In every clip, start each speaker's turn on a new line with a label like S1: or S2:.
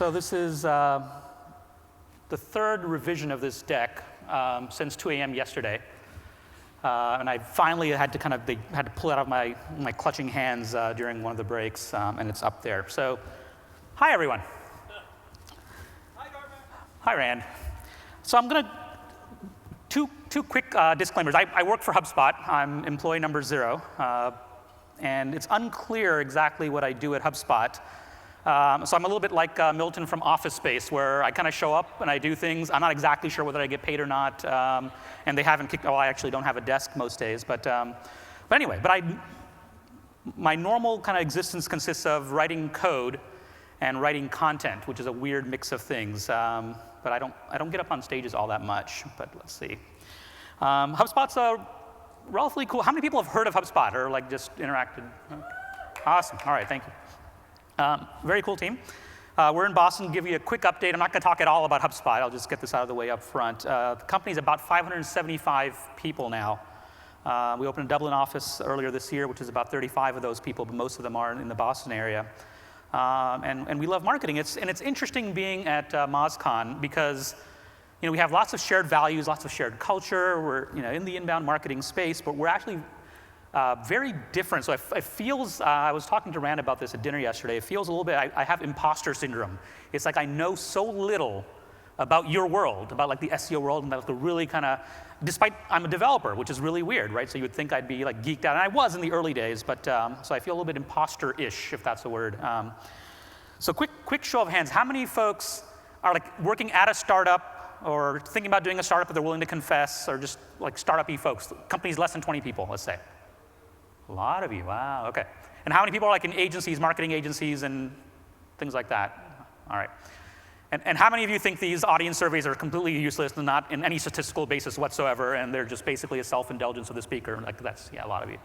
S1: So this is the third revision of this deck since 2 a.m. yesterday. And I finally had to they had to pull it out of my clutching hands during one of the breaks, and it's up there. So, hi everyone.
S2: Hi, Dharmesh.
S1: Hi, Rand. So I'm going to, two quick disclaimers. I work for HubSpot. I'm employee number 0. And it's unclear exactly what I do at HubSpot. So I'm a little bit like Milton from Office Space, where I kind of show up and I do things. I'm not exactly sure whether I get paid or not. And they haven't kicked, I actually don't have a desk most days. But anyway, my normal kind of existence consists of writing code and writing content, which is a weird mix of things. But I don't get up on stages all that much. But let's see. HubSpot's relatively cool. How many people have heard of HubSpot or like just interacted? Awesome. All right, thank you. Very cool team. We're in Boston. To give you a quick update. I'm not going to talk at all about HubSpot. I'll just get this out of the way up front. The company's about 575 people now. We opened a Dublin office earlier this year, which is about 35 of those people, but most of them are in the Boston area. And we love marketing. It's interesting being at MozCon because we have lots of shared values, lots of shared culture. We're in the inbound marketing space, but we're actually very different. So it feels, I was talking to Rand about this at dinner yesterday, it feels a little bit, I have imposter syndrome. It's like I know so little about your world, about like the SEO world, and about the really kind of, despite I'm a developer, which is really weird, right? So you would think I'd be like geeked out, and I was in the early days, but so I feel a little bit imposter-ish, if that's a word. So quick show of hands, how many folks are like working at a startup or thinking about doing a startup but they're willing to confess, or just like startup-y folks, companies less than 20 people, let's say? A lot of you, wow, okay. And how many people are like in agencies, marketing agencies and things like that? All right. And how many of you think these audience surveys are completely useless and not in any statistical basis whatsoever, and they're just basically a self-indulgence of the speaker? Like that's, yeah, a lot of you.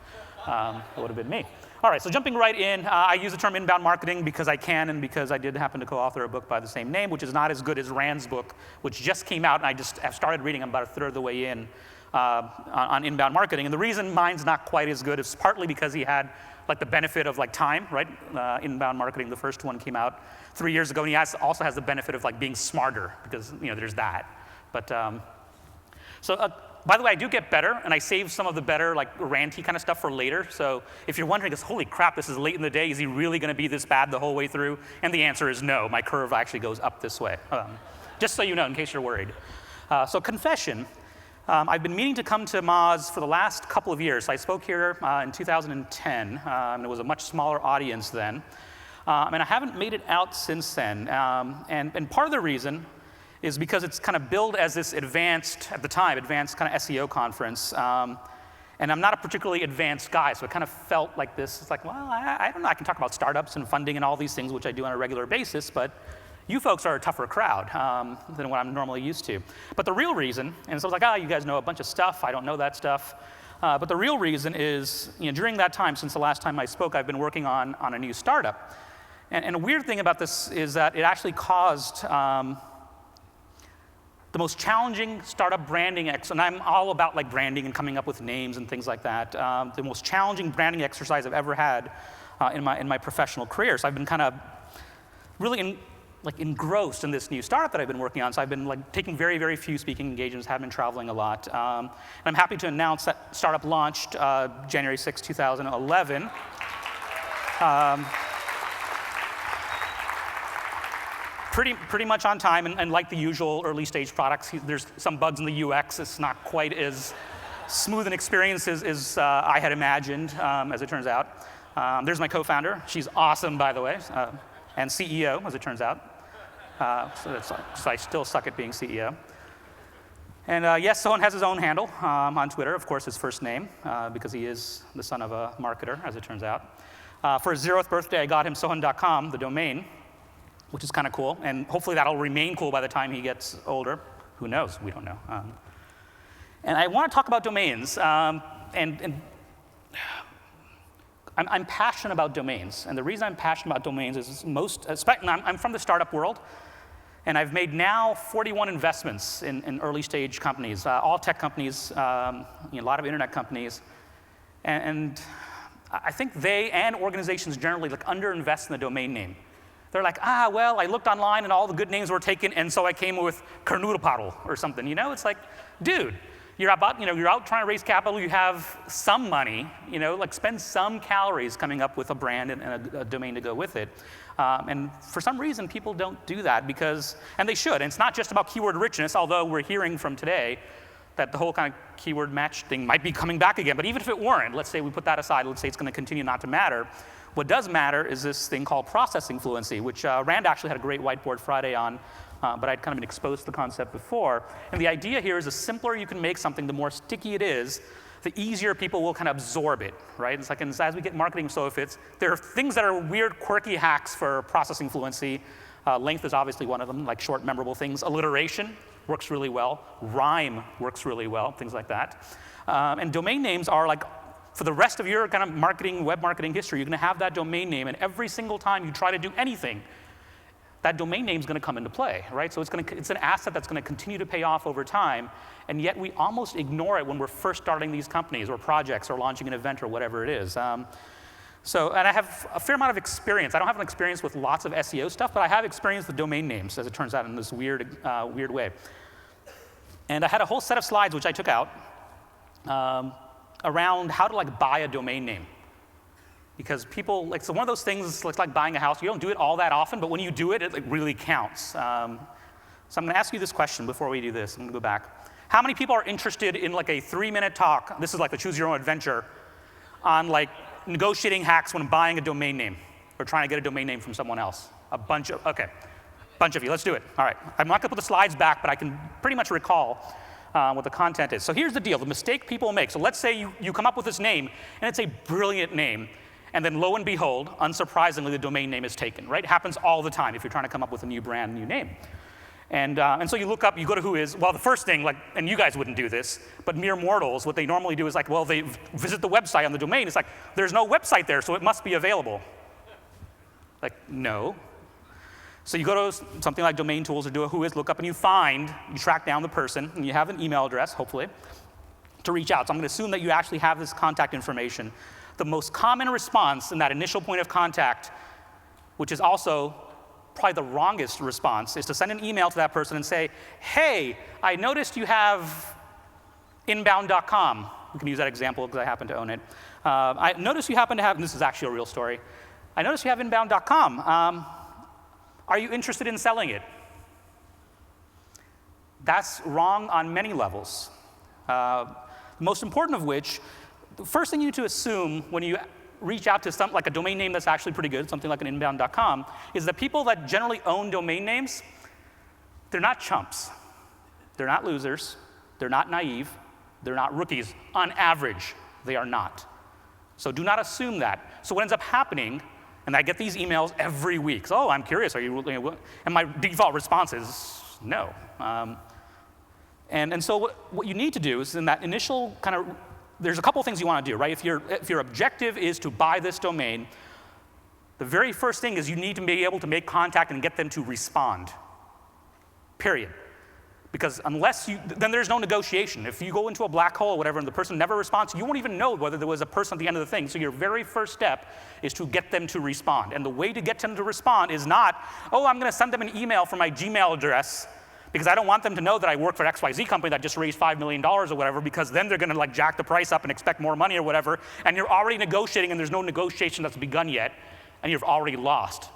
S1: That would have been me. All right, so jumping right in, I use the term inbound marketing because I can and because I did happen to co-author a book by the same name, which is not as good as Rand's book, which just came out, and I just have started reading about a third of the way in on inbound marketing. And the reason mine's not quite as good is partly because he had like the benefit of like time, right? Inbound marketing, the first one came out 3 years ago, and he also has the benefit of like being smarter because there's that. But by the way, I do get better, and I save some of the better like ranty kind of stuff for later. So if you're wondering, holy crap, this is late in the day, is he really going to be this bad the whole way through? And the answer is no. My curve actually goes up this way. Just so you know, in case you're worried. So confession. I've been meaning to come to Moz for the last couple of years. I spoke here in 2010, and it was a much smaller audience then. And I haven't made it out since then. And part of the reason is because it's kind of billed as this advanced, at the time, advanced kind of SEO conference. And I'm not a particularly advanced guy, so it kind of felt like this. It's like, well, I don't know. I can talk about startups and funding and all these things, which I do on a regular basis, but you folks are a tougher crowd than what I'm normally used to. But the real reason, and so I was like, you guys know a bunch of stuff. I don't know that stuff. But the real reason is, during that time, since the last time I spoke, I've been working on a new startup. And a weird thing about this is that it actually caused the most challenging startup branding and I'm all about like branding and coming up with names and things like that. The most challenging branding exercise I've ever had in my professional career. So I've been kind of really engrossed in this new startup that I've been working on. So I've been like taking very, very few speaking engagements, have been traveling a lot. And I'm happy to announce that startup launched January 6, 2011. Pretty much on time, and like the usual early stage products, there's some bugs in the UX. It's not quite as smooth an experience as I had imagined, as it turns out. There's my co-founder. She's awesome, by the way, and CEO, as it turns out. So I still suck at being CEO. And yes, Sohan has his own handle on Twitter, of course, his first name, because he is the son of a marketer, as it turns out. For his 0th birthday, I got him sohan.com, the domain, which is kind of cool, and hopefully that'll remain cool by the time he gets older. Who knows? We don't know. And I want to talk about domains, and I'm passionate about domains, and the reason I'm passionate about domains is I'm from the startup world, and I've made now 41 investments in early stage companies, all tech companies, a lot of internet companies, and I think they and organizations generally underinvest in the domain name. They're like, well, I looked online and all the good names were taken, and so I came with Karnoodlepodel or something. It's like, dude, you're out trying to raise capital, you have some money, like spend some calories coming up with a brand and a domain to go with it. And for some reason, people don't do that and they should. And it's not just about keyword richness, although we're hearing from today that the whole kind of keyword match thing might be coming back again. But even if it weren't, let's say we put that aside, let's say it's going to continue not to matter. What does matter is this thing called processing fluency, which Rand actually had a great whiteboard Friday on, but I'd kind of been exposed to the concept before. And the idea here is the simpler you can make something, the more sticky it is, the easier people will kind of absorb it, right? It's like as we get marketing SOFITs, there are things that are weird, quirky hacks for processing fluency. Length is obviously one of them, like short, memorable things. Alliteration works really well. Rhyme works really well, things like that. And domain names are like, for the rest of your kind of marketing, web marketing history, you're going to have that domain name, and every single time you try to do anything, that domain name is going to come into play, right? So it's an asset that's going to continue to pay off over time, and yet we almost ignore it when we're first starting these companies or projects or launching an event or whatever it is. And I have a fair amount of experience. I don't have an experience with lots of SEO stuff, but I have experience with domain names, as it turns out, in this weird way. And I had a whole set of slides which I took out around how to buy a domain name. Because people, so one of those things, it's like buying a house. You don't do it all that often, but when you do it, it really counts. So I'm going to ask you this question before we do this. I'm going to go back. How many people are interested in a 3-minute talk? This is like the Choose Your Own Adventure on negotiating hacks when buying a domain name or trying to get a domain name from someone else. Okay. Bunch of you, let's do it. All right, I'm not going to put the slides back, but I can pretty much recall what the content is. So here's the deal, the mistake people make. So let's say you come up with this name, and it's a brilliant name, and then lo and behold, unsurprisingly, the domain name is taken, right? It happens all the time if you're trying to come up with a new brand, new name. And so you look up, you go to well, the first thing, and you guys wouldn't do this, but mere mortals, what they normally do is well, they visit the website on the domain. It's like, there's no website there, so it must be available. No. So you go to something like Domain Tools or do a Whois lookup, and you track down the person, and you have an email address, hopefully, to reach out. So I'm going to assume that you actually have this contact information. The most common response in that initial point of contact, which is also probably the wrongest response, is to send an email to that person and say, hey, I noticed you have inbound.com. We can use that example because I happen to own it. I noticed you happen to have, and this is actually a real story, I noticed you have inbound.com. Are you interested in selling it? That's wrong on many levels. The most important of which, the first thing you need to assume when you reach out to something like a domain name that's actually pretty good, something like an inbound.com, is that people that generally own domain names, they're not chumps. They're not losers. They're not naive. They're not rookies. On average, they are not. So do not assume that. So what ends up happening, and I get these emails every week. So, oh, I'm curious. Are you? And my default response is no. And so what you need to do is in that initial kind of, there's a couple things you want to do, right? If your objective is to buy this domain, the very first thing is you need to be able to make contact and get them to respond. Period. Because then there's no negotiation. If you go into a black hole or whatever and the person never responds, you won't even know whether there was a person at the end of the thing. So your very first step is to get them to respond. And the way to get them to respond is not, oh, I'm going to send them an email from my Gmail address because I don't want them to know that I work for XYZ company that just raised $5 million or whatever, because then they're going to jack the price up and expect more money or whatever, and you're already negotiating and there's no negotiation that's begun yet, and you've already lost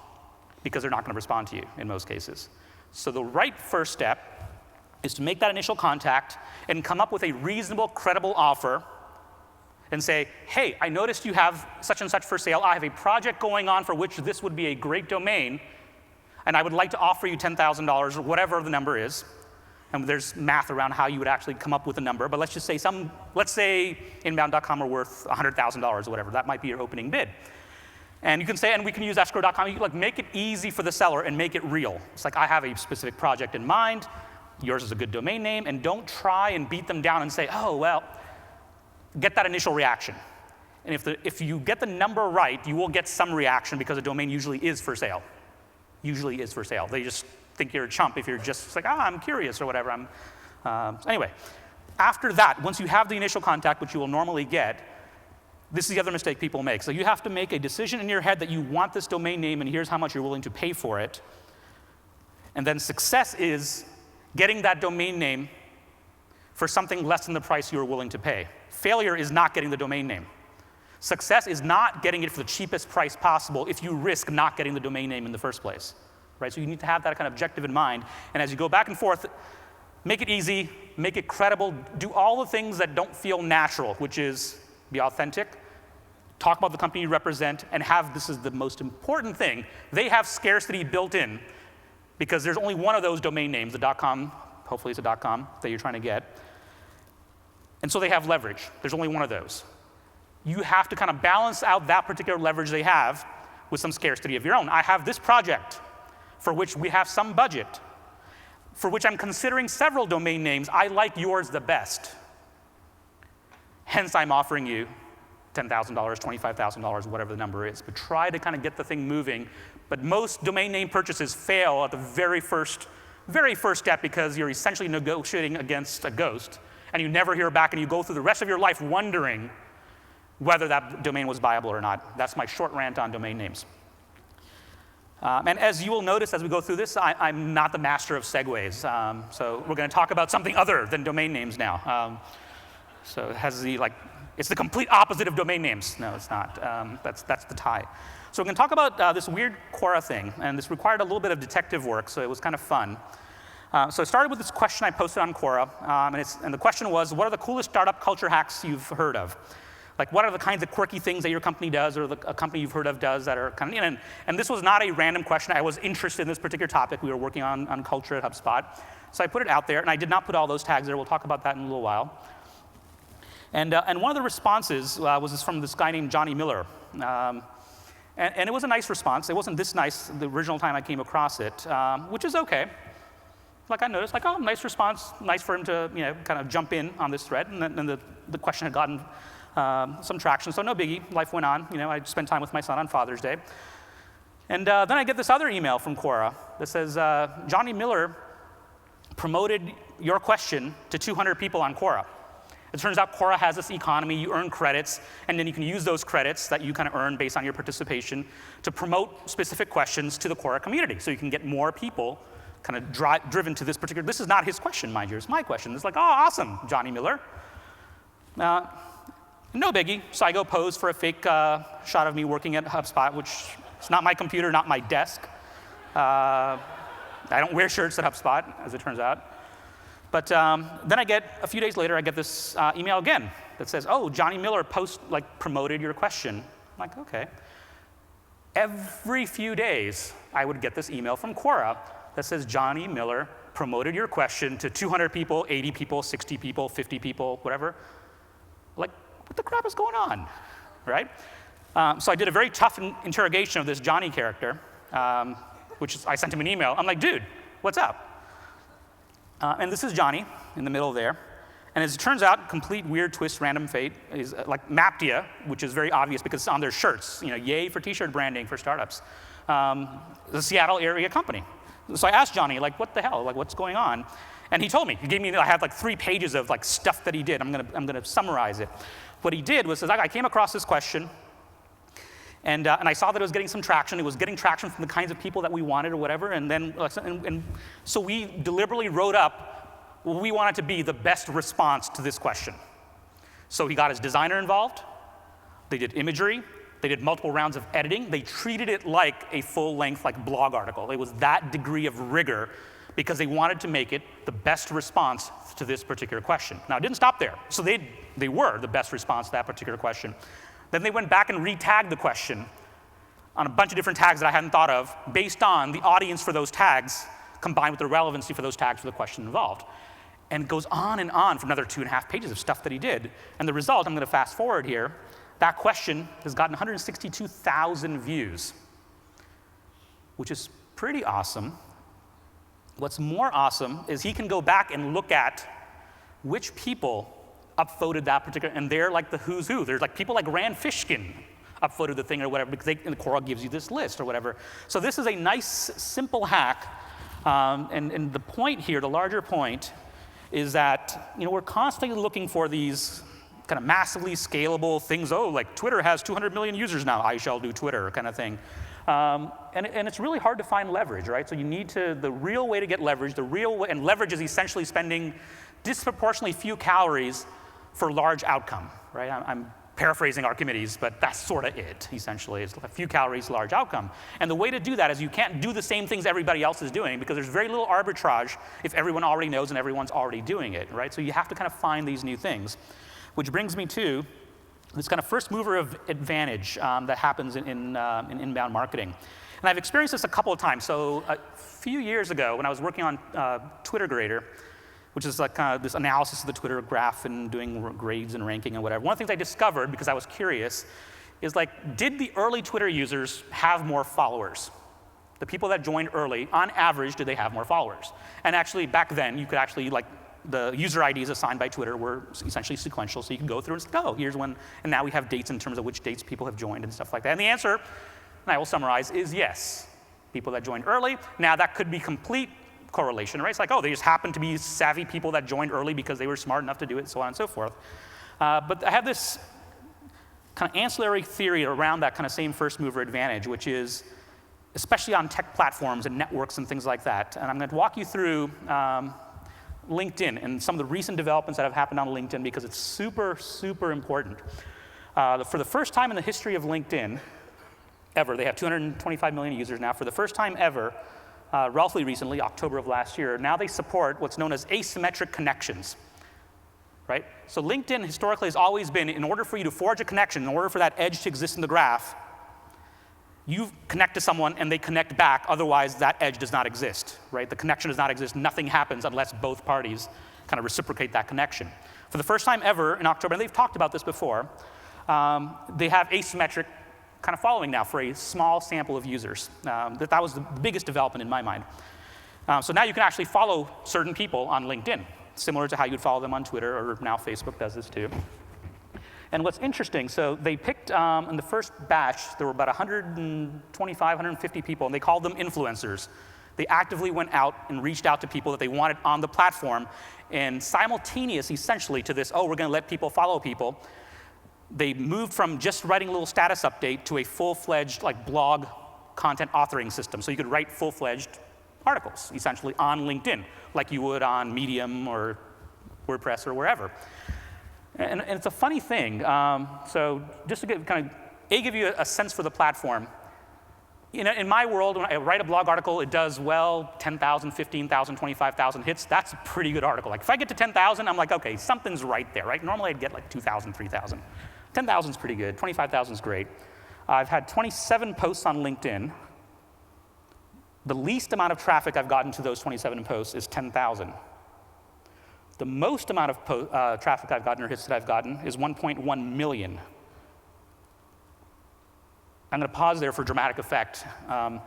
S1: because they're not going to respond to you in most cases. So the right first step is to make that initial contact and come up with a reasonable, credible offer and say, hey, I noticed you have such and such for sale. I have a project going on for which this would be a great domain, and I would like to offer you $10,000 or whatever the number is. And there's math around how you would actually come up with a number, but let's just say let's say inbound.com are worth $100,000 or whatever. That might be your opening bid. And you can say, and we can use escrow.com. You can make it easy for the seller and make it real. It's like, I have a specific project in mind. Yours is a good domain name, and don't try and beat them down and say, oh, well, get that initial reaction. And if you get the number right, you will get some reaction because a domain usually is for sale. Usually is for sale. They just think you're a chump if you're just like, I'm curious or whatever. Anyway, after that, once you have the initial contact, which you will normally get, This is the other mistake people make. So you have to make a decision in your head that you want this domain name, and here's how much you're willing to pay for it. And then success is getting that domain name for something less than the price you're willing to pay. Failure is not getting the domain name. Success is not getting it for the cheapest price possible if you risk not getting the domain name in the first place, right? So you need to have that kind of objective in mind. And as you go back and forth, make it easy, make it credible, do all the things that don't feel natural, which is be authentic, talk about the company you represent, and have, this is the most important thing, they have scarcity built in because there's only one of those domain names, the .com, hopefully it's a .com that you're trying to get. And so they have leverage. There's only one of those. You have to kind of balance out that particular leverage they have with some scarcity of your own. I have this project for which we have some budget, for which I'm considering several domain names. I like yours the best. Hence, I'm offering you $10,000, $25,000, whatever the number is. But try to kind of get the thing moving. But most domain name purchases fail at the very first step because you're essentially negotiating against a ghost, and you never hear back, and you go through the rest of your life wondering whether that domain was viable or not. That's my short rant on domain names. And as you will notice as we go through this, I'm not the master of segues. So we're going to talk about something other than domain names now. So it has it's the complete opposite of domain names. No, it's not. That's the tie. So we're going to talk about this weird Quora thing, and this required a little bit of detective work, so it was kind of fun. So I started with this question I posted on Quora, and the question was, what are the coolest startup culture hacks you've heard of? Like, what are the kinds of quirky things that your company does or a company you've heard of does that are kind of, and this was not a random question. I was interested in this particular topic. We were working on culture at HubSpot. So I put it out there, and I did not put all those tags there. We'll talk about that in a little while. And one of the responses was from this guy named Johnny Miller. And it was a nice response. It wasn't this nice the original time I came across it, which is OK. Like I noticed, like, oh, nice response. Nice for him to kind of jump in on this thread. And then the question had gotten some traction, so no biggie. Life went on. I spent time with my son on Father's Day. And then I get this other email from Quora that says, Johnny Miller promoted your question to 200 people on Quora. It turns out Quora has this economy. You earn credits, and then you can use those credits that you kind of earn based on your participation to promote specific questions to the Quora community. So you can get more people kind of driven to this particular. This is not his question, mind you. It's my question. It's like, oh, awesome, Johnny Miller. No biggie. So I go pose for a fake shot of me working at HubSpot, which is not my computer, not my desk. I don't wear shirts at HubSpot, as it turns out. But then a few days later, I get this email again that says, oh, Johnny Miller promoted your question. I'm like, OK. Every few days, I would get this email from Quora that says, Johnny Miller promoted your question to 200 people, 80 people, 60 people, 50 people, whatever. Like, what the crap is going on, right? So I did a very tough interrogation of this Johnny character, I sent him an email. I'm like, dude, what's up? And this is Johnny in the middle there. And as it turns out, complete weird twist, random fate is like Maptia, which is very obvious because it's on their shirts. Yay for t-shirt branding for startups. The Seattle area company. So I asked Johnny, like, what the hell? Like, what's going on? And he told me. He gave me. I had like 3 pages of like stuff that he did. I'm gonna summarize it. What he did was, I came across this question, and I saw that it was getting some traction. It was getting traction from the kinds of people that we wanted or whatever. And then, so we deliberately wrote up what we wanted to be the best response to this question. So he got his designer involved. They did imagery. They did multiple rounds of editing. They treated it like a full-length blog article. It was that degree of rigor because they wanted to make it the best response to this particular question. Now, it didn't stop there. So they were the best response to that particular question. Then they went back and re-tagged the question on a bunch of different tags that I hadn't thought of based on the audience for those tags combined with the relevancy for those tags for the question involved. And it goes on and on for another 2.5 pages of stuff that he did. And the result, I'm going to fast forward here, that question has gotten 162,000 views, which is pretty awesome. What's more awesome is he can go back and look at which people upvoted that particular, and they're like the who's who. There's like people like Rand Fishkin upvoted the thing or whatever, because and the Quora gives you this list or whatever. So this is a nice, simple hack. And the point here, the larger point, is that we're constantly looking for these kind of massively scalable things. Oh, like Twitter has 200 million users now, I shall do Twitter kind of thing. And it's really hard to find leverage, right? So you need to, the real way to get leverage, and leverage is essentially spending disproportionately few calories for large outcome, right? I'm paraphrasing Archimedes, but that's sort of it, essentially. It's a few calories, large outcome. And the way to do that is you can't do the same things everybody else is doing because there's very little arbitrage if everyone already knows and everyone's already doing it, right? So you have to kind of find these new things, which brings me to this kind of first mover of advantage that happens in inbound marketing. And I've experienced this a couple of times. So a few years ago, when I was working on Twitter Grader, which is like kind of this analysis of the Twitter graph and doing grades and ranking and whatever. One of the things I discovered, because I was curious, is like, did the early Twitter users have more followers? The people that joined early, on average, did they have more followers? And actually, back then, you could actually, like, the user IDs assigned by Twitter were essentially sequential, so you can go through and say, oh, here's when, and now we have dates in terms of which dates people have joined and stuff like that. And the answer, and I will summarize, is yes. People that joined early. Now, that could be complete correlation, right? It's like, oh, they just happen to be savvy people that joined early because they were smart enough to do it, so on and so forth. But I have this kind of ancillary theory around that kind of same first mover advantage, which is, especially on tech platforms and networks and things like that. And I'm going to walk you through LinkedIn and some of the recent developments that have happened on LinkedIn because it's super, super important. For the first time in the history of LinkedIn, ever, they have 225 million users now. For the first time ever, relatively recently, October of last year, now they support what's known as asymmetric connections, right? So LinkedIn historically has always been, in order for you to forge a connection, in order for that edge to exist in the graph, you connect to someone and they connect back, otherwise that edge does not exist, right? The connection does not exist, nothing happens unless both parties kind of reciprocate that connection. For the first time ever in October, and they've talked about this before, they have asymmetric kind of following now for a small sample of users. That was the biggest development in my mind. So now you can actually follow certain people on LinkedIn, similar to how you'd follow them on Twitter, or now Facebook does this too. And what's interesting, so they picked, in the first batch, there were about 125, 150 people, and they called them influencers. They actively went out and reached out to people that they wanted on the platform, and simultaneous, essentially, to this, oh, we're going to let people follow people, they moved from just writing a little status update to a full-fledged like blog content authoring system. So you could write full-fledged articles, essentially, on LinkedIn, like you would on Medium or WordPress or wherever. And it's a funny thing. So just to give you a sense for the platform, in my world, when I write a blog article, it does, well, 10,000, 15,000, 25,000 hits. That's a pretty good article. Like if I get to 10,000, I'm like, okay, something's right there, right? Normally I'd get like 2,000, 3,000. 10,000 is pretty good. 25,000 is great. I've had 27 posts on LinkedIn. The least amount of traffic I've gotten to those 27 posts is 10,000. The most amount of traffic I've gotten or hits that I've gotten is 1.1 million. I'm going to pause there for dramatic effect. And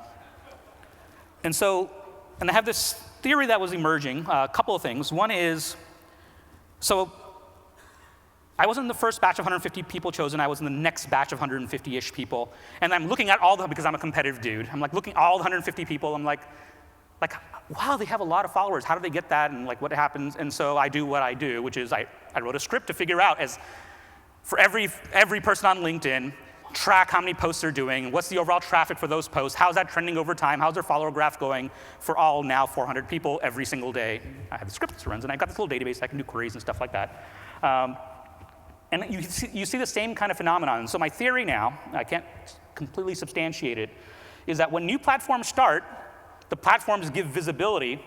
S1: I have this theory that was emerging, a couple of things. One is, so I wasn't in the first batch of 150 people chosen, I was in the next batch of 150-ish people. And I'm looking at all the, because I'm a competitive dude, I'm like looking at all the 150 people, I'm like, wow, they have a lot of followers, how do they get that, and like what happens? And so I do what I do, which is I wrote a script to figure out, as for every person on LinkedIn, track how many posts they're doing, what's the overall traffic for those posts, how's that trending over time, how's their follower graph going for all now 400 people every single day. I have the script that runs, and I've got this little database, I can do queries and stuff like that. And you see the same kind of phenomenon. So my theory now, I can't completely substantiate it, is that when new platforms start, the platforms give visibility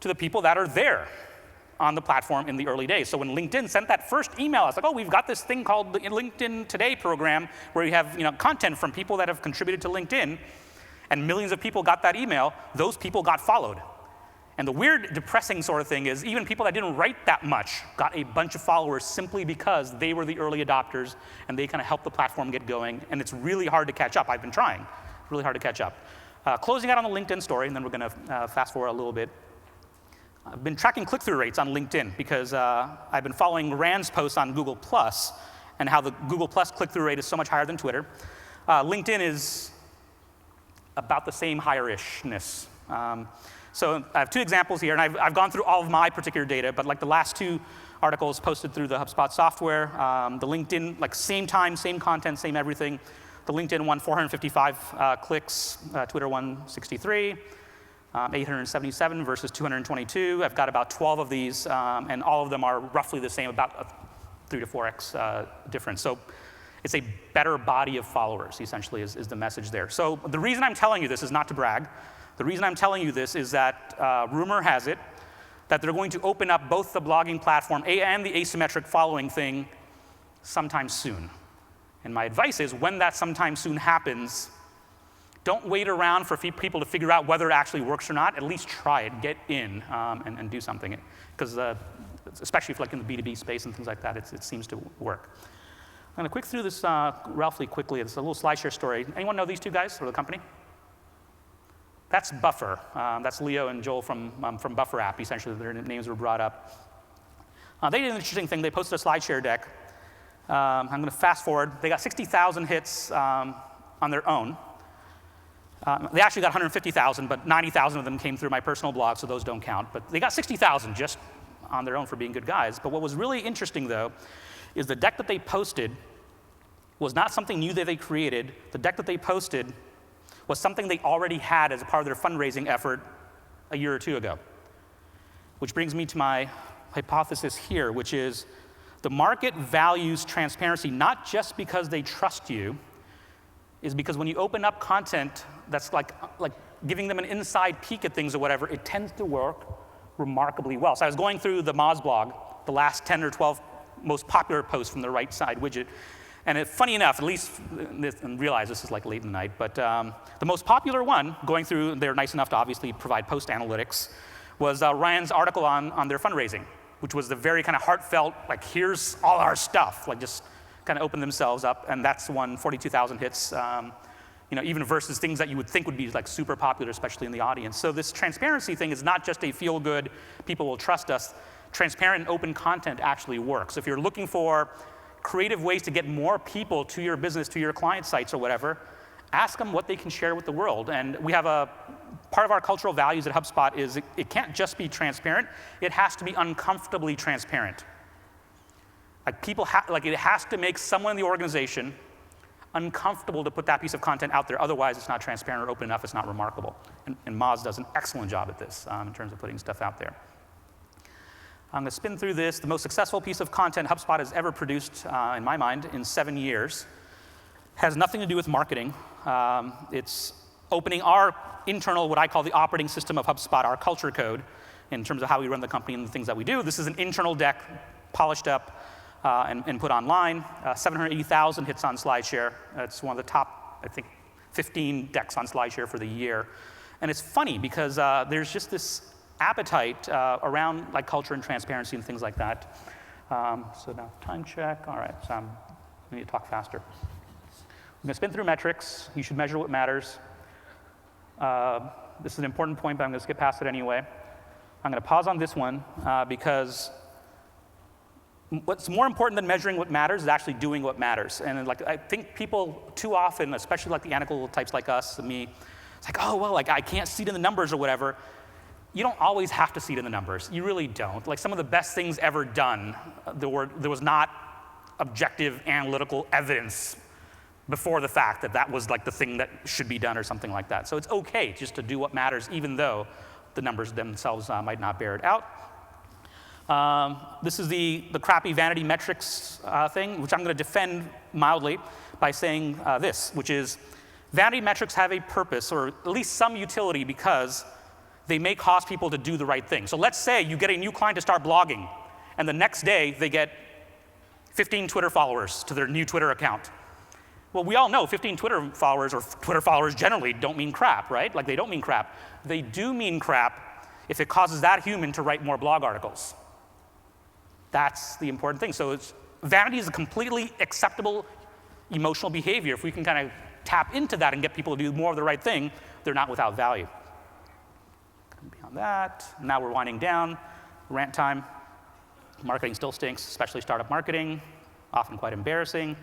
S1: to the people that are there on the platform in the early days. So when LinkedIn sent that first email, I was like, oh, we've got this thing called the LinkedIn Today program where you have content from people that have contributed to LinkedIn, and millions of people got that email. Those people got followed. And the weird, depressing sort of thing is even people that didn't write that much got a bunch of followers simply because they were the early adopters and they kind of helped the platform get going. And it's really hard to catch up. I've been trying. Really hard to catch up. Closing out on the LinkedIn story, and then we're going to fast forward a little bit. I've been tracking click-through rates on LinkedIn because I've been following Rand's posts on Google+, and how the Google+ click-through rate is so much higher than Twitter. LinkedIn is about the same higher-ishness. So I have two examples here, and I've gone through all of my particular data, but like the last two articles posted through the HubSpot software. The LinkedIn, like same time, same content, same everything. The LinkedIn won 455 clicks, Twitter won 63, 877 versus 222. I've got about 12 of these, and all of them are roughly the same, about a 3 to 4x difference. So it's a better body of followers, essentially, is the message there. So the reason I'm telling you this is not to brag. The reason I'm telling you this is that rumor has it that they're going to open up both the blogging platform and the asymmetric following thing sometime soon. And my advice is, when that sometime soon happens, don't wait around for people to figure out whether it actually works or not. At least try it, get in, and do something. Because especially if, like in the B2B space and things like that, it seems to work. I'm going to quick through this relatively quickly. It's a little SlideShare story. Anyone know these two guys or the company? That's Buffer. That's Leo and Joel from Buffer app. Essentially, their names were brought up. They did an interesting thing. They posted a SlideShare deck. I'm going to fast forward. They got 60,000 hits on their own. They actually got 150,000, but 90,000 of them came through my personal blog, so those don't count. But they got 60,000 just on their own for being good guys. But what was really interesting, though, is the deck that they posted was not something new that they created. The deck that they posted was something they already had as a part of their fundraising effort a year or two ago. Which brings me to my hypothesis here, which is the market values transparency not just because they trust you, is because when you open up content that's like giving them an inside peek at things or whatever, it tends to work remarkably well. So I was going through the Moz blog, the last 10 or 12 most popular posts from the right side widget. And funny enough, at least, and realize this is like late in the night, but the most popular one, going through, they're nice enough to obviously provide post analytics, was Ryan's article on their fundraising, which was the very kind of heartfelt, like, here's all our stuff, like just kind of open themselves up, and that's won 42,000 hits, even versus things that you would think would be like super popular, especially in the audience. So this transparency thing is not just a feel-good, people will trust us. Transparent and open content actually works. If you're looking for creative ways to get more people to your business, to your client sites or whatever, ask them what they can share with the world. And we have part of our cultural values at HubSpot is it can't just be transparent, it has to be uncomfortably transparent. Like it has to make someone in the organization uncomfortable to put that piece of content out there, otherwise it's not transparent or open enough, it's not remarkable. And Moz does an excellent job at this in terms of putting stuff out there. I'm going to spin through this. The most successful piece of content HubSpot has ever produced, in my mind, in 7 years, has nothing to do with marketing. It's opening our internal, what I call the operating system of HubSpot, our culture code, in terms of how we run the company and the things that we do. This is an internal deck, polished up and put online. 780,000 hits on SlideShare. It's one of the top, I think, 15 decks on SlideShare for the year. And it's funny because there's just this appetite around like culture and transparency and things like that. So now time check. All right, so I need to talk faster. I'm going to spin through metrics. You should measure what matters. This is an important point, but I'm going to skip past it anyway. I'm going to pause on this one because what's more important than measuring what matters is actually doing what matters. And like I think people too often, especially like the analytical types like us and me, it's like, oh, well, like I can't see it in the numbers or whatever. You don't always have to see it in the numbers. You really don't. Like some of the best things ever done, there was not objective analytical evidence before the fact that was like the thing that should be done or something like that. So it's okay just to do what matters, even though the numbers themselves might not bear it out. This is the crappy vanity metrics thing, which I'm going to defend mildly by saying this, which is vanity metrics have a purpose, or at least some utility, because they may cause people to do the right thing. So let's say you get a new client to start blogging, and the next day they get 15 Twitter followers to their new Twitter account. Well, we all know 15 Twitter followers, or Twitter followers generally, don't mean crap, right? Like they don't mean crap. They do mean crap if it causes that human to write more blog articles. That's the important thing. So vanity is a completely acceptable emotional behavior. If we can kind of tap into that and get people to do more of the right thing, they're not without value. Beyond that, now we're winding down. Rant time. Marketing still stinks, especially startup marketing, often quite embarrassing.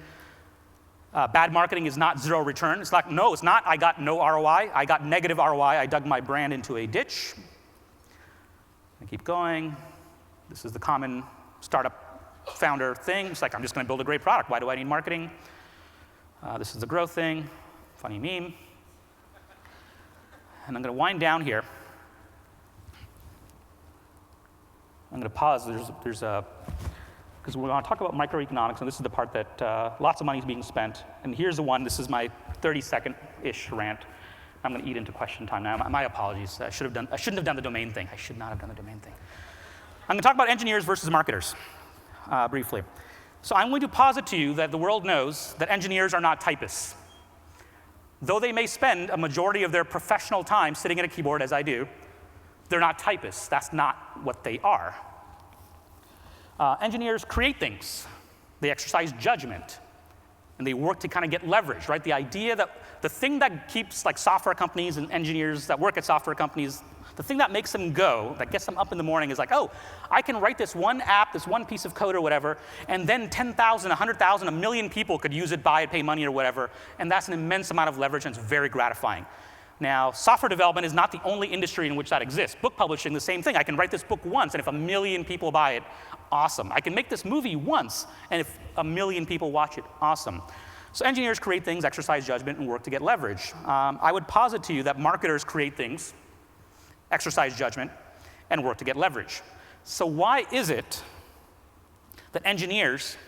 S1: Bad marketing is not zero return. It's like, no, it's not. I got no ROI. I got negative ROI. I dug my brand into a ditch. I keep going. This is the common startup founder thing. It's like, I'm just going to build a great product. Why do I need marketing? This is the growth thing. Funny meme. And I'm going to wind down here. I'm going to pause. There's a, because we're going to talk about microeconomics, and this is the part that lots of money is being spent. And here's the one. This is my 30-second-ish rant. I'm going to eat into question time now. My apologies. I shouldn't have done the domain thing. I should not have done the domain thing. I'm going to talk about engineers versus marketers briefly. So I'm going to posit to you that the world knows that engineers are not typists. Though they may spend a majority of their professional time sitting at a keyboard, as I do, they're not typists. That's not what they are. Engineers create things. They exercise judgment. And they work to kind of get leverage, right? The idea that the thing that keeps like software companies and engineers that work at software companies, the thing that makes them go, that gets them up in the morning is like, oh, I can write this one app, this one piece of code or whatever, and then 10,000, 100,000, a million people could use it, buy it, pay money or whatever, and that's an immense amount of leverage and it's very gratifying. Now, software development is not the only industry in which that exists. Book publishing, the same thing. I can write this book once, and if 1 million people buy it, awesome. I can make this movie once, and if 1 million people watch it, awesome. So engineers create things, exercise judgment, and work to get leverage. I would posit to you that marketers create things, exercise judgment, and work to get leverage. So why is it that engineers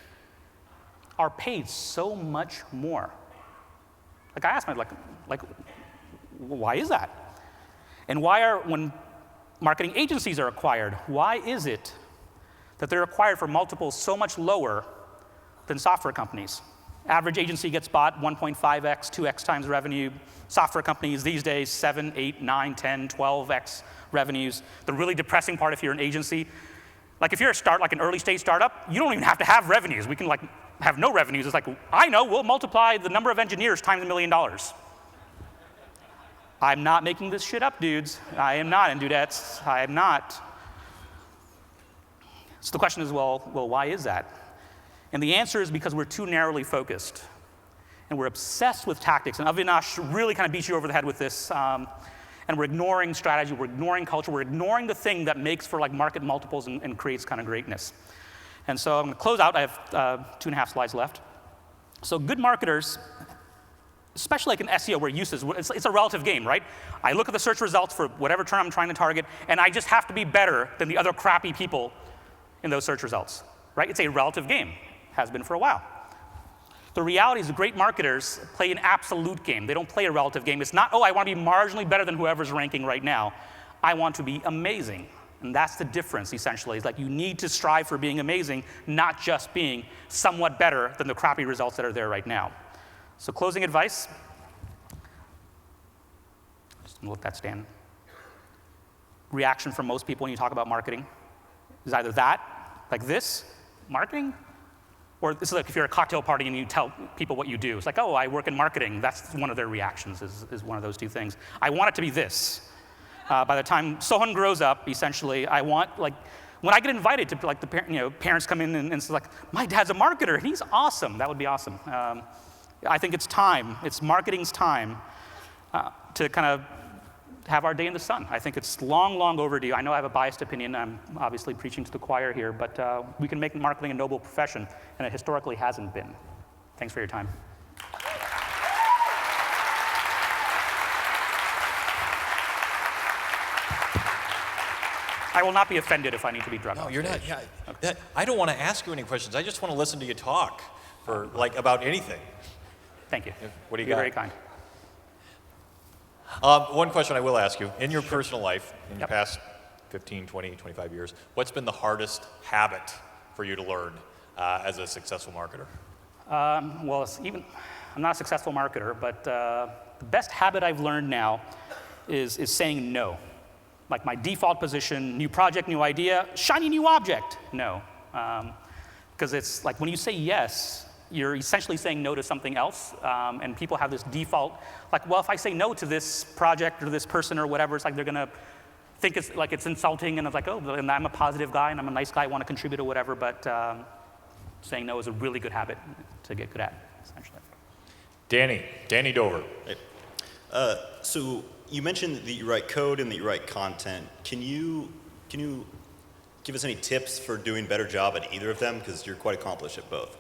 S1: are paid so much more? Like I asked myself, like, why is that? And when marketing agencies are acquired, why is it that they're acquired for multiples so much lower than software companies? Average agency gets bought 1.5x, 2x times revenue. Software companies these days, 7, 8, 9, 10, 12x revenues. The really depressing part if you're an agency, like if you're an early stage startup, you don't even have to have revenues. We can have no revenues. It's like, I know, we'll multiply the number of engineers times $1 million. I'm not making this shit up, dudes. I am not, and dudettes, I am not. So the question is, well, why is that? And the answer is because we're too narrowly focused. And we're obsessed with tactics. And Avinash really kind of beat you over the head with this. And we're ignoring strategy, we're ignoring culture, we're ignoring the thing that makes for like market multiples and creates kind of greatness. And so I'm going to close out. I have 2.5 slides left. So good marketers, especially like in SEO where uses, it's a relative game, right? I look at the search results for whatever term I'm trying to target, and I just have to be better than the other crappy people in those search results, right? It's a relative game, has been for a while. The reality is the great marketers play an absolute game. They don't play a relative game. It's not, oh, I want to be marginally better than whoever's ranking right now. I want to be amazing. And that's the difference, essentially. It's like you need to strive for being amazing, not just being somewhat better than the crappy results that are there right now. So closing advice, just gonna let that stand. Reaction from most people when you talk about marketing is either that, like this, marketing, or this is like if you're at a cocktail party and you tell people what you do. It's like, oh, I work in marketing. That's one of their reactions is one of those two things. I want it to be this. By the time Sohan grows up, essentially, I want, like, when I get invited to, like, parents come in and it's like, my dad's a marketer, and he's awesome. That would be awesome. I think it's time, it's marketing's time to kind of have our day in the sun. I think it's long, long overdue. I know I have a biased opinion. I'm obviously preaching to the choir here, but we can make marketing a noble profession, and it historically hasn't been. Thanks for your time. I will not be offended if I need to be drugged.
S3: No, you're not. Yeah, okay. I don't want to ask you any questions. I just want to listen to you talk for about anything.
S1: Thank you.
S3: What do you
S1: You're
S3: got?
S1: very kind.
S3: One question I will ask you. In your personal life, in your past 15, 20, 25 years, what's been the hardest habit for you to learn as a successful marketer?
S1: Well, I'm not a successful marketer, but the best habit I've learned now is saying no. Like my default position, new project, new idea, shiny new object, no. Because it's like when you say yes, you're essentially saying no to something else, and people have this default, like, well, if I say no to this project or this person or whatever, it's like they're gonna think it's insulting, and it's like, oh, and I'm a positive guy, and I'm a nice guy, I wanna contribute or whatever, but saying no is a really good habit to get good at, essentially.
S3: Danny Dover.
S4: So you mentioned that you write code and that you write content. Can you give us any tips for doing a better job at either of them? Because you're quite accomplished at both.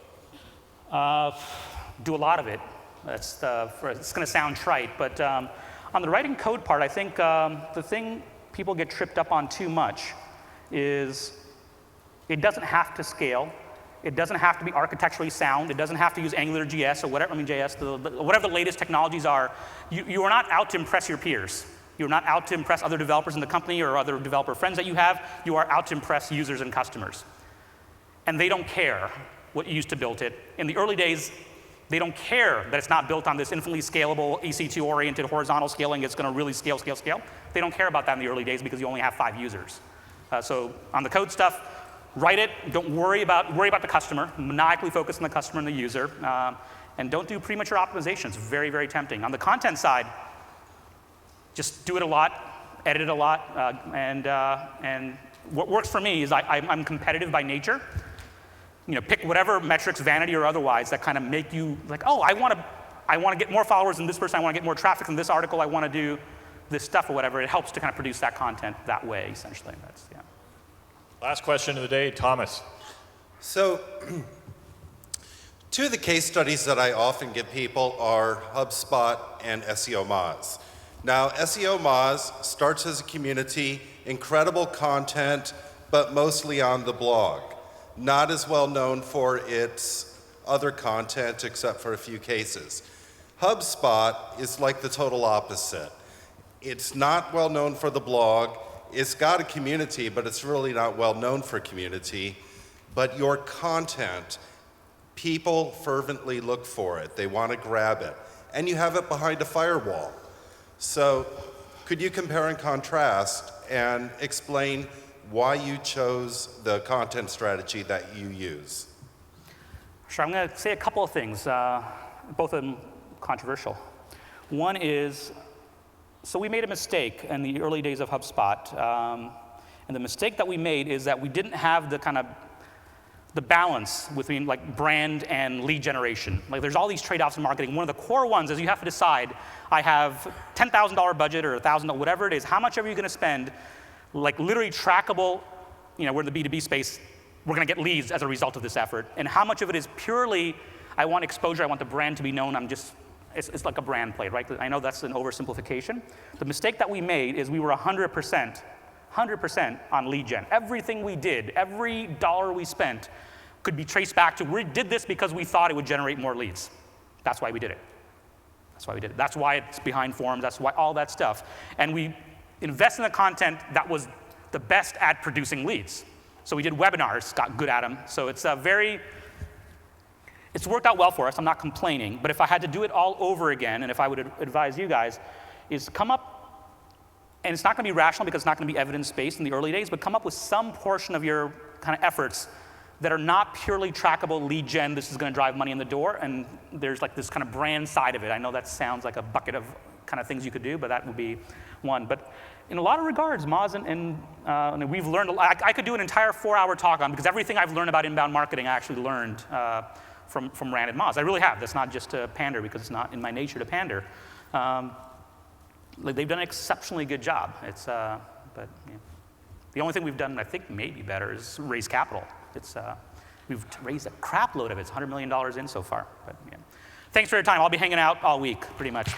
S1: Do a lot of it. It's going to sound trite, but on the writing code part, I think the thing people get tripped up on too much is it doesn't have to scale. It doesn't have to be architecturally sound. It doesn't have to use AngularJS or whatever, whatever the latest technologies are. You are not out to impress your peers. You're not out to impress other developers in the company or other developer friends that you have. You are out to impress users and customers. And they don't care what you used to build it. In the early days, they don't care that it's not built on this infinitely scalable, EC2-oriented horizontal scaling. It's going to really scale, scale, scale. They don't care about that in the early days because you only have 5 users. So on the code stuff, write it. Don't worry about the customer. Maniacally focus on the customer and the user. And don't do premature optimizations. Very, very tempting. On the content side, just do it a lot, edit it a lot. And what works for me is I'm competitive by nature. Pick whatever metrics, vanity or otherwise, that kind of make you like, oh, I want to get more followers than this person. I want to get more traffic than this article. I want to do this stuff or whatever. It helps to kind of produce that content that way, essentially. Yeah.
S3: Last question of the day, Thomas.
S5: So, two of the case studies that I often give people are HubSpot and SEO Moz. Now, SEO Moz starts as a community, incredible content, but mostly on the blog. Not as well known for its other content, except for a few cases. HubSpot is like the total opposite. It's not well known for the blog. It's got a community, but it's really not well known for community. But your content, people fervently look for it. They want to grab it. And you have it behind a firewall. So could you compare and contrast and explain why you chose the content strategy that you use?
S1: Sure, I'm going to say a couple of things, both of them controversial. One is, so we made a mistake in the early days of HubSpot. And the mistake that we made is that we didn't have the balance between like brand and lead generation. Like there's all these trade-offs in marketing. One of the core ones is you have to decide, I have $10,000 budget or $1,000, whatever it is, how much are you going to spend, like literally trackable, we're in the B2B space, we're going to get leads as a result of this effort. And how much of it is purely, I want exposure, I want the brand to be known, it's like a brand play, right? I know that's an oversimplification. The mistake that we made is we were 100% on lead gen. Everything we did, every dollar we spent could be traced back to, we did this because we thought it would generate more leads. That's why we did it. That's why it's behind forums, that's why all that stuff. And we invest in the content that was the best at producing leads. So we did webinars, got good at them. So it's it's worked out well for us, I'm not complaining, but if I had to do it all over again, and if I would advise you guys, is come up, and it's not going to be rational because it's not going to be evidence-based in the early days, but come up with some portion of your kind of efforts that are not purely trackable lead gen, this is going to drive money in the door, and there's like this kind of brand side of it. I know that sounds like a bucket of kind of things you could do, but that would be one. But in a lot of regards, Moz and we've learned a lot. I could do an entire 4-hour talk on, because everything I've learned about inbound marketing I actually learned from Rand and Moz. I really have. That's not just to pander, because it's not in my nature to pander. Like they've done an exceptionally good job. But the only thing we've done, I think, maybe better is raise capital. We've raised a crap load of it. It's $100 million in so far. But yeah. Thanks for your time. I'll be hanging out all week, pretty much.